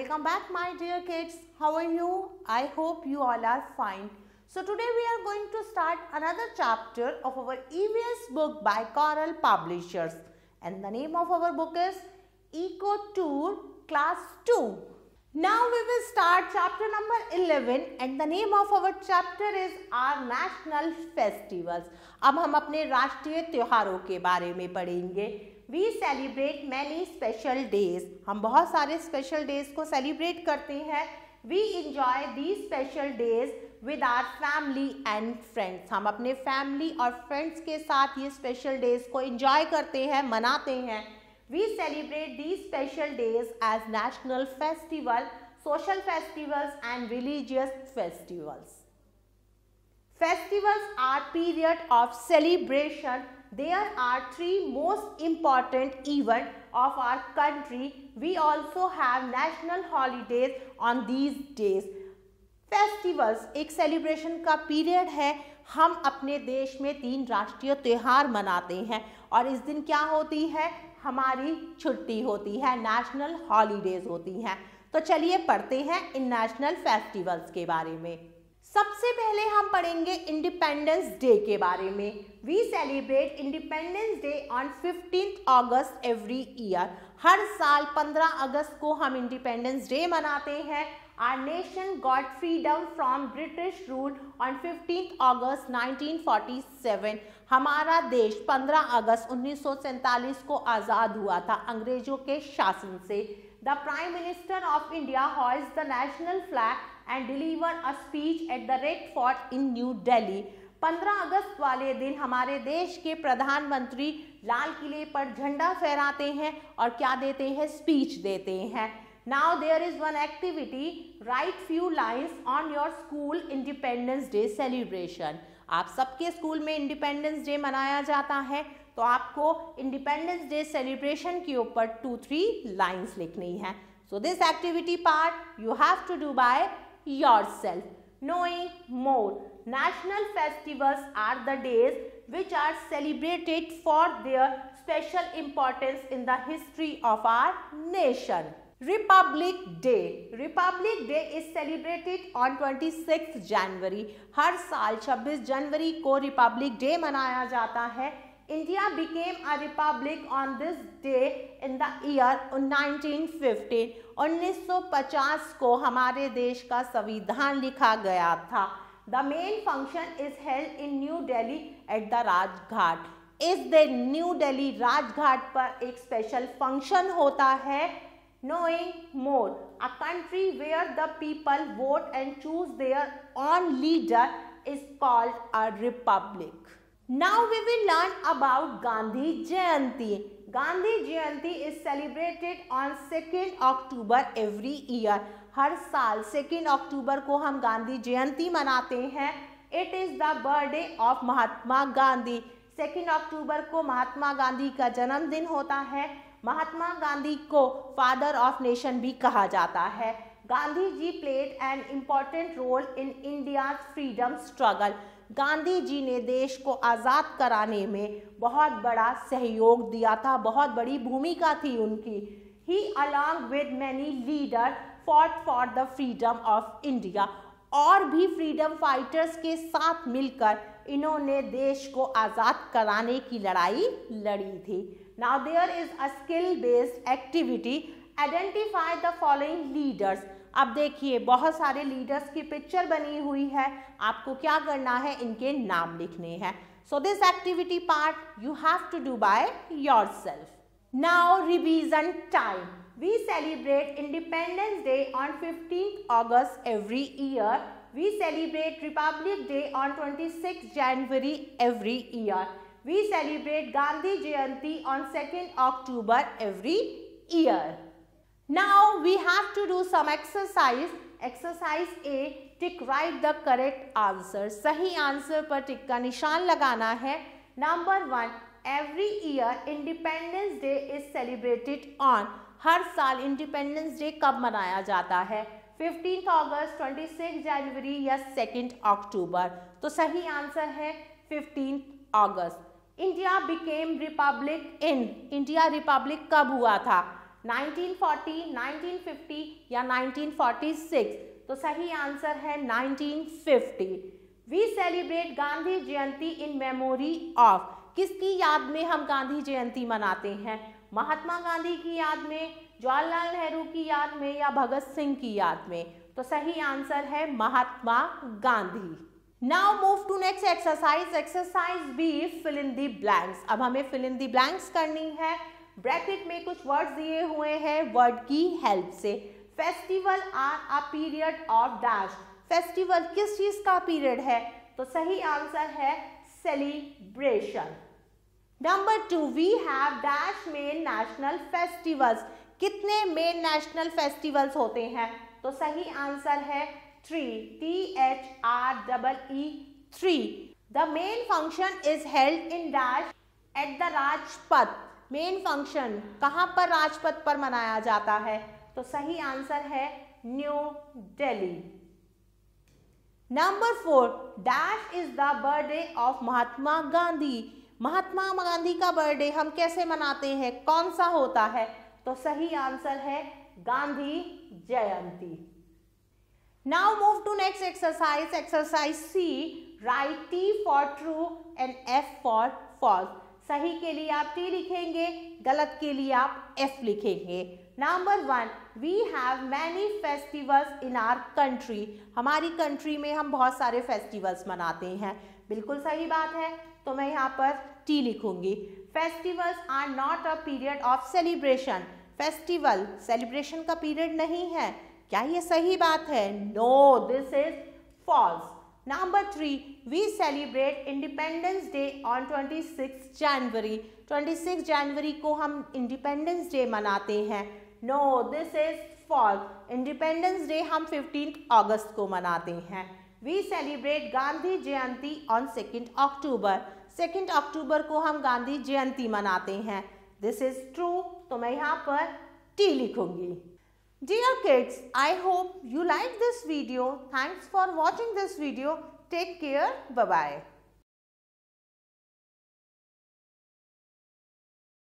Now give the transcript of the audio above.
Welcome back my dear kids. How are you? I hope you all are fine. So today we are going to start another chapter of our EVS book by Coral Publishers. And the name of our book is Eco Tour Class 2. Now we will start chapter number 11 and the name of our chapter is our national festivals. अब हम अपने राष्ट्रीय त्योहारों के बारे में पढ़ेंगे. We celebrate many special days. हम बहुत सारे special days को celebrate करते हैं. We enjoy these special days with our family and friends. हम अपने family और friends के साथ ये special days को enjoy करते हैं, मनाते हैं. We celebrate these special days as national festival, social festivals and religious festivals. Festivals are period of celebration. There are three most important events of our country. We also have national holidays on these days. Festivals एक celebration का period है. हम अपने देश में 3 राष्ट्रीय त्योहार मनाते हैं और इस दिन क्या होती है, हमारी छुट्टी होती है, नेशनल हॉलीडेज होती हैं. तो चलिए पढ़ते हैं इन नेशनल फेस्टिवल्स के बारे में. सबसे पहले हम पढ़ेंगे इंडिपेंडेंस डे के बारे में. We celebrate Independence Day on 15 August every year. हर साल 15 अगस्त को हम इंडिपेंडेंस डे मनाते हैं. Our nation got freedom from British rule on 15 August 1947. हमारा देश 15 अगस्त 1947 को आज़ाद हुआ था अंग्रेजों के शासन से. The Prime Minister of India hoists the national flag and deliver a speech at the Red Fort in New Delhi. 15 अगस्त वाले दिन हमारे देश के प्रधानमंत्री लाल किले पर झंडा फहराते हैं और क्या देते हैं, स्पीच देते हैं. Now there is one activity, write few lines on your school Independence Day celebration. आप सबके स्कूल में इंडिपेंडेंस डे मनाया जाता है तो आपको इंडिपेंडेंस डे सेलिब्रेशन के ऊपर 2-3 लाइन्स लिखनी है. So this activity part you have to do by yourself. Knowing more, national festivals are the days which are celebrated for their special importance in the history of our nation. Republic Day. Republic Day is celebrated on 26th January. हर साल 26 जनवरी को Republic day मनाया जाता है. India became a republic on this day in the year 1915. 1950 को हमारे देश का संविधान लिखा गया था. The main function is held in New Delhi at the Rajghat. इस दिन न्यू दिल्ली राजघाट पर एक स्पेशल फंक्शन होता है. Knowing more, a country where the people vote and choose their own leader is called a republic. Now we will learn about Gandhi Jayanti. Gandhi Jayanti is celebrated on 2nd October every year. हर साल 2 अक्टूबर को हम गांधी जयंती मनाते हैं. It is the birthday of Mahatma Gandhi. 2 अक्टूबर को महात्मा गांधी का जन्मदिन होता है. महात्मा गांधी को फादर ऑफ नेशन भी कहा जाता है. Gandhi ji played an important role in India's freedom struggle. Gandhi ji ने देश को आज़ाद कराने में बहुत बड़ा सहयोग दिया था, बहुत बड़ी भूमिका थी उनकी. He along with many leader fought for the freedom of India. और भी फ्रीडम फाइटर्स के साथ मिलकर इन्होंने देश को आज़ाद कराने की लड़ाई लड़ी थी. Now there is a skill-based activity. Identify the following leaders. अब देखिए बहुत सारे लीडर्स की पिक्चर बनी हुई है. आपको क्या करना है, इनके नाम लिखने हैं. So this activity part you have to do by yourself. Now revision time. We celebrate Independence Day on 15th August every year. We celebrate Republic Day on 26th January every year. We celebrate Gandhi Jayanti on 2nd October every year. Now we have to do some exercise. Exercise A. Tick write the correct answer. सही answer पर टिक का निशान लगाना है. Number 1. Every year Independence Day is celebrated on. हर साल independence day कब मनाया जाता है, 15 अगस्त, 26 जनवरी या 2 अक्टूबर. तो सही आंसर है 15 अगस्त. इंडिया बिकेम रिपब्लिक इन. इंडिया रिपब्लिक कब हुआ था, 1940, 1950 या 1946? तो सही आंसर है 1950। We celebrate Gandhi Jayanti in memory of, किसकी याद में हम गांधी जयंती मनाते हैं? महात्मा गांधी की याद में, जवाहरलाल नेहरू की याद में या भगत सिंह की याद में? तो सही आंसर है Mahatma Gandhi. Now move to next exercise, exercise B, fill in the blanks. अब हमें फिल इन दी ब्लैंक्स करनी है। ब्रैकेट में कुछ वर्ड्स दिए हुए हैं वर्ड की हेल्प से। Festival are a period of dash, festival किस चीज का पीरियड है? तो सही आंसर है celebration. Number 2, we have dash main national festivals, कितने मेन नेशनल फेस्टिवल्स होते हैं? तो सही आंसर है 3, THREE 3। The main function is held in dash at the Rajpath, main function कहाँ पर राजपथ पर मनाया जाता है? तो सही आंसर है new Delhi. Number 4, dash is the birthday of Mahatma Gandhi, Mahatma Gandhi का बर्थडे हम कैसे मनाते हैं, कौन सा होता है? तो सही आंसर है Gandhi Jayanti. Now move to next exercise, exercise C, write T for true and F for false. सही के लिए आप T लिखेंगे, गलत के लिए आप F लिखेंगे। Number 1, we have many festivals in our country, हमारी कंट्री में हम बहुत सारे फेस्टिवल्स मनाते हैं। बिल्कुल सही बात है, तो मैं यहाँ पर T लिखूंगी। Festivals are not a period of celebration, festival celebration का पीरियड नहीं है। क्या ये सही बात है? No, this is false. Number 3, we celebrate Independence Day on 26 January, 26 जनवरी को हम इंडिपेंडेंस डे मनाते हैं। No, this is false, Independence Day हम 15 अगस्त को मनाते हैं। We celebrate Gandhi Jayanti on 2 October, 2 अक्टूबर को हम गांधी जयंती मनाते हैं। दिस इज ट्रू, तो मैं यहाँ पर T लिखूंगी। Dear kids, I hope you like this video. Thanks for watching this video. Take care. Bye-bye.